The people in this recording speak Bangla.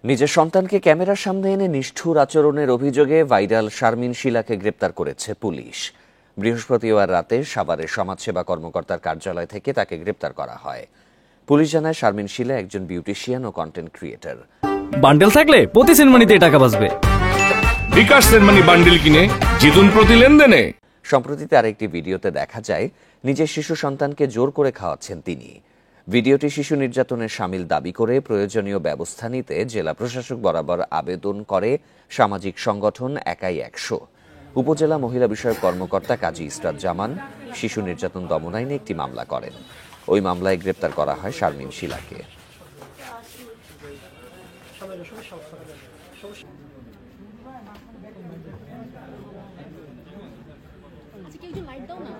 নিজের সন্তানকে ক্যামেরার সামনে এনে নিষ্ঠুর আচরণের অভিযোগে ভাইরাল শারমিন শিলাকে গ্রেপ্তার করেছে পুলিশ। বৃহস্পতিবার রাতে সাভারের সমাজসেবা কর্মকর্তার কার্যালয় থেকে তাকে গ্রেপ্তার করা হয়। পুলিশ জানায় শারমিন শিলা একজন বিউটিশিয়ান ও কন্টেন্ট ক্রিয়েটর। বান্ডেল থাকলে প্রতি সেনমানিতে টাকা বাঁচবে। বিকাশ সেনমানি বান্ডেল কিনে জিতুন প্রতি লেনদেনে। সম্প্রতি তার একটি ভিডিওতে দেখা যায় নিজের শিশু সন্তানকে জোর করে খাওয়াচ্ছেন তিনি। ভিডিওটি শিশু নির্যাতনের শামিল দাবি করে প্রয়োজনীয় ব্যবস্থা নিতে জেলা প্রশাসক বরাবর আবেদন করে সামাজিক সংগঠন একাই ১০০। উপজেলা মহিলা বিষয়ক কর্মকর্তা কাজী ইসরাত জামান শিশু নির্যাতন দমন আইনে একটি মামলা করেন। ওই মামলায় গ্রেপ্তার করা হয় শারমিন শিলাকে। লাইট দাও না।